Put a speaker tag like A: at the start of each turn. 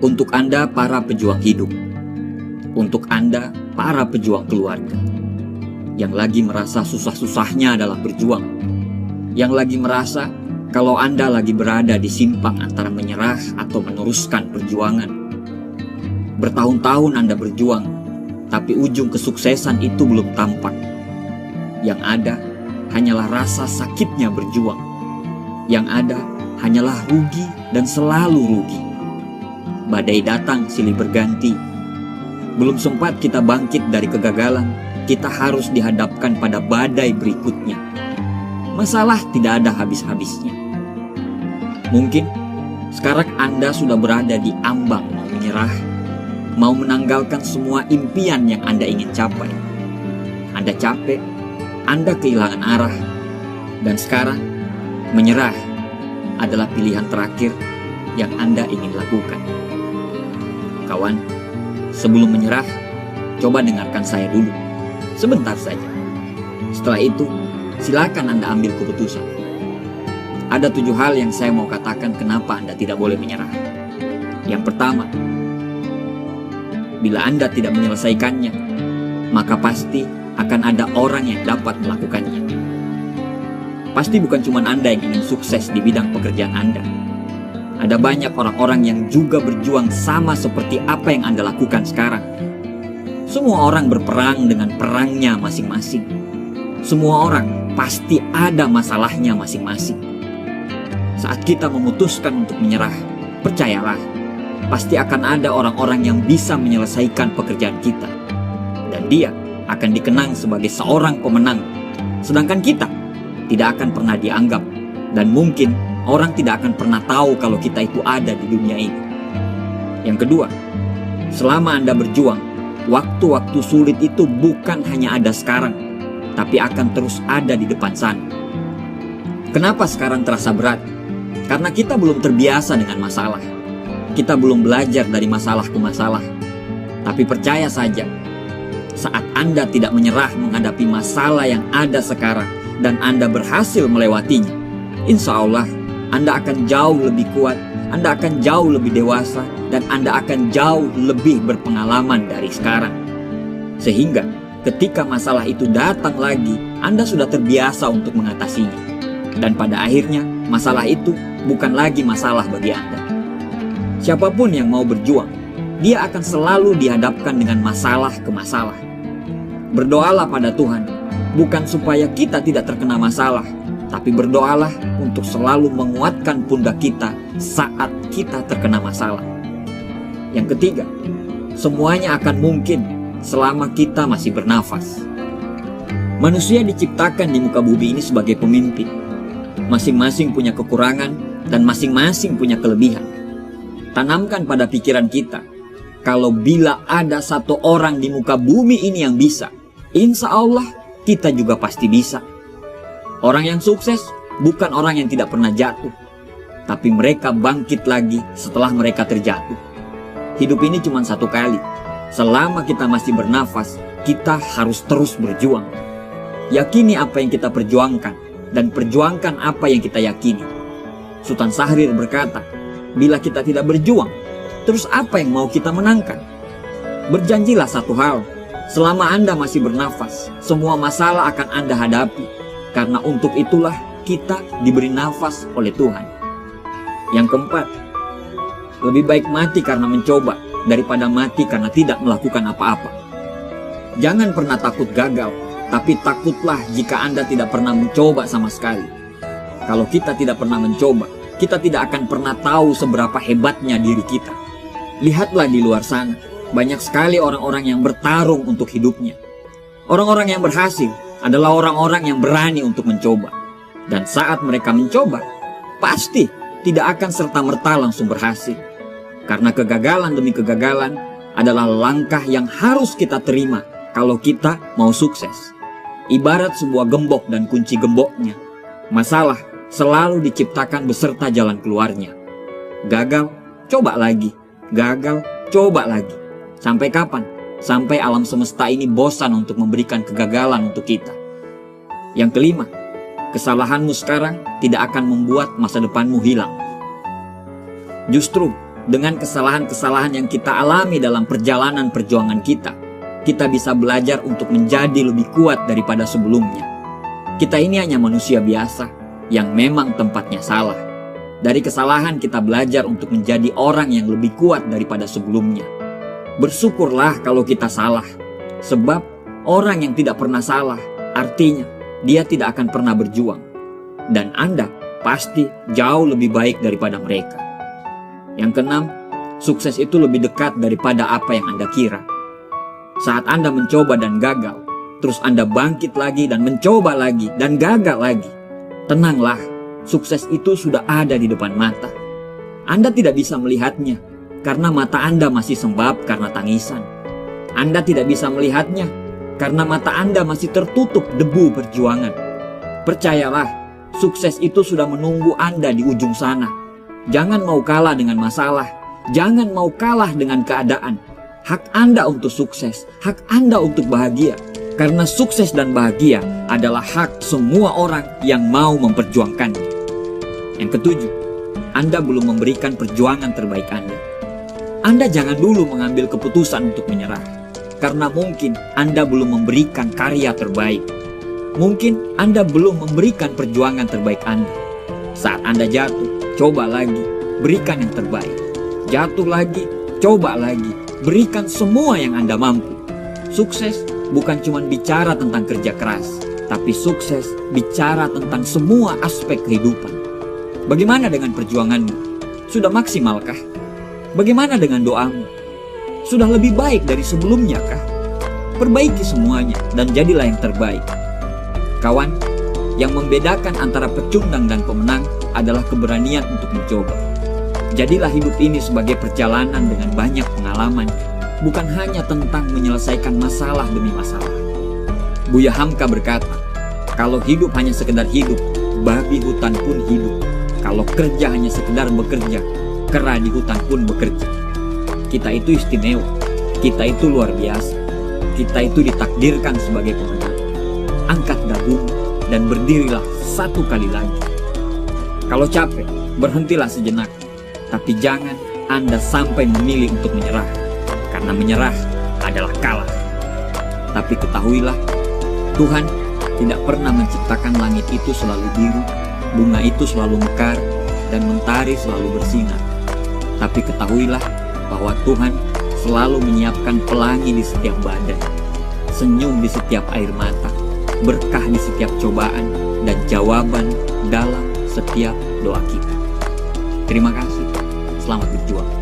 A: Untuk Anda para pejuang hidup, untuk Anda para pejuang keluarga, yang lagi merasa susah-susahnya adalah berjuang, yang lagi merasa kalau Anda lagi berada di simpang antara menyerah atau meneruskan perjuangan. Bertahun-tahun Anda berjuang, tapi ujung kesuksesan itu belum tampak. Yang ada hanyalah rasa sakitnya berjuang. Yang ada hanyalah rugi dan selalu rugi. Badai datang silih berganti. Belum sempat kita bangkit dari kegagalan, kita harus dihadapkan pada badai berikutnya. Masalah tidak ada habis-habisnya. Mungkin sekarang Anda sudah berada di ambang mau menyerah, mau menanggalkan semua impian yang Anda ingin capai. Anda capek, Anda kehilangan arah, dan sekarang menyerah adalah pilihan terakhir yang Anda ingin lakukan. Kawan, sebelum menyerah, coba dengarkan saya dulu, sebentar saja. Setelah itu, silakan Anda ambil keputusan. Ada 7 hal yang saya mau katakan kenapa Anda tidak boleh menyerah. Yang pertama, bila Anda tidak menyelesaikannya, maka pasti akan ada orang yang dapat melakukannya. Pasti bukan cuma Anda yang ingin sukses di bidang pekerjaan Anda. Ada banyak orang-orang yang juga berjuang sama seperti apa yang Anda lakukan sekarang. Semua orang berperang dengan perangnya masing-masing. Semua orang pasti ada masalahnya masing-masing. Saat kita memutuskan untuk menyerah, percayalah, pasti akan ada orang-orang yang bisa menyelesaikan pekerjaan kita. Dan dia akan dikenang sebagai seorang pemenang. Sedangkan kita tidak akan pernah dianggap. Dan mungkin orang tidak akan pernah tahu kalau kita itu ada di dunia ini. Yang kedua, selama Anda berjuang, waktu-waktu sulit itu bukan hanya ada sekarang, tapi akan terus ada di depan sana. Kenapa sekarang terasa berat? Karena kita belum terbiasa dengan masalah. Kita belum belajar dari masalah ke masalah. Tapi percaya saja, saat Anda tidak menyerah menghadapi masalah yang ada sekarang dan Anda berhasil melewatinya, insya Allah Anda akan jauh lebih kuat, Anda akan jauh lebih dewasa, dan Anda akan jauh lebih berpengalaman dari sekarang. Sehingga ketika masalah itu datang lagi, Anda sudah terbiasa untuk mengatasinya. Dan pada akhirnya masalah itu bukan lagi masalah bagi Anda. Siapapun yang mau berjuang, dia akan selalu dihadapkan dengan masalah ke masalah. Berdoalah pada Tuhan, bukan supaya kita tidak terkena masalah, tapi berdoalah untuk selalu menguatkan pundak kita saat kita terkena masalah. Yang ketiga, semuanya akan mungkin selama kita masih bernafas. Manusia diciptakan di muka bumi ini sebagai pemimpin. Masing-masing punya kekurangan dan masing-masing punya kelebihan. Tanamkan pada pikiran kita, kalau bila ada satu orang di muka bumi ini yang bisa, insya Allah kita juga pasti bisa. Orang yang sukses bukan orang yang tidak pernah jatuh, tapi mereka bangkit lagi setelah mereka terjatuh. Hidup ini cuma satu kali. Selama kita masih bernafas, kita harus terus berjuang. Yakini apa yang kita perjuangkan, dan perjuangkan apa yang kita yakini. Sultan Syahrir berkata, bila kita tidak berjuang, terus apa yang mau kita menangkan? Berjanjilah satu hal, selama Anda masih bernafas, semua masalah akan Anda hadapi. Karena untuk itulah kita diberi nafas oleh Tuhan. Yang keempat, lebih baik mati karena mencoba daripada mati karena tidak melakukan apa-apa. Jangan pernah takut gagal, tapi takutlah jika Anda tidak pernah mencoba sama sekali. Kalau kita tidak pernah mencoba, kita tidak akan pernah tahu seberapa hebatnya diri kita. Lihatlah di luar sana, banyak sekali orang-orang yang bertarung untuk hidupnya. Orang-orang yang berhasil adalah orang-orang yang berani untuk mencoba. Dan saat mereka mencoba, pasti tidak akan serta-merta langsung berhasil. Karena kegagalan demi kegagalan adalah langkah yang harus kita terima kalau kita mau sukses. Ibarat sebuah gembok dan kunci gemboknya, masalah selalu diciptakan beserta jalan keluarnya. Gagal, coba lagi. Gagal, coba lagi. Sampai kapan? Sampai alam semesta ini bosan untuk memberikan kegagalan untuk kita. Yang kelima, kesalahanmu sekarang tidak akan membuat masa depanmu hilang. Justru Dengan kesalahan-kesalahan yang kita alami dalam perjalanan perjuangan kita bisa belajar untuk menjadi lebih kuat daripada sebelumnya. Kita ini hanya manusia biasa yang memang tempatnya salah. Dari kesalahan kita belajar untuk menjadi orang yang lebih kuat daripada sebelumnya. Bersyukurlah kalau kita salah, sebab orang yang tidak pernah salah, artinya dia tidak akan pernah berjuang. Dan Anda pasti jauh lebih baik daripada mereka. Yang keenam, sukses itu lebih dekat daripada apa yang Anda kira. Saat Anda mencoba dan gagal, terus Anda bangkit lagi dan mencoba lagi dan gagal lagi, tenanglah, sukses itu sudah ada di depan mata. Anda tidak bisa melihatnya karena mata Anda masih sembab karena tangisan. Anda tidak bisa melihatnya karena mata Anda masih tertutup debu perjuangan. Percayalah, sukses itu sudah menunggu Anda di ujung sana. Jangan mau kalah dengan masalah. Jangan mau kalah dengan keadaan. Hak Anda untuk sukses, hak Anda untuk bahagia. Karena sukses dan bahagia adalah hak semua orang yang mau memperjuangkannya. Yang ketujuh, Anda belum memberikan perjuangan terbaik Anda. Anda jangan dulu mengambil keputusan untuk menyerah. Karena mungkin Anda belum memberikan karya terbaik. Mungkin Anda belum memberikan perjuangan terbaik Anda. Saat Anda jatuh, coba lagi, berikan yang terbaik. Jatuh lagi, coba lagi, berikan semua yang Anda mampu. Sukses bukan cuma bicara tentang kerja keras, tapi sukses bicara tentang semua aspek kehidupan. Bagaimana dengan perjuanganmu? Sudah maksimalkah? Bagaimana dengan doamu? Sudah lebih baik dari sebelumnya kah? Perbaiki semuanya dan jadilah yang terbaik. Kawan, yang membedakan antara pecundang dan pemenang adalah keberanian untuk mencoba. Jadilah hidup ini sebagai perjalanan dengan banyak pengalaman, bukan hanya tentang menyelesaikan masalah demi masalah. Buya Hamka berkata, kalau hidup hanya sekedar hidup, babi hutan pun hidup. Kalau kerja hanya sekedar bekerja, kera di hutan pun bekerja. Kita itu istimewa, kita itu luar biasa, kita itu ditakdirkan sebagai pemenang. Angkat dagumu dan berdirilah satu kali lagi. Kalau capek, berhentilah sejenak. Tapi jangan Anda sampai memilih untuk menyerah. Karena menyerah adalah kalah. Tapi ketahuilah, Tuhan tidak pernah menciptakan langit itu selalu biru, bunga itu selalu mekar, dan mentari selalu bersinar. Tapi ketahuilah bahwa Tuhan selalu menyiapkan pelangi di setiap badai, senyum di setiap air mata, berkah di setiap cobaan, dan jawaban dalam setiap doa kita. Terima kasih. Selamat berjuang.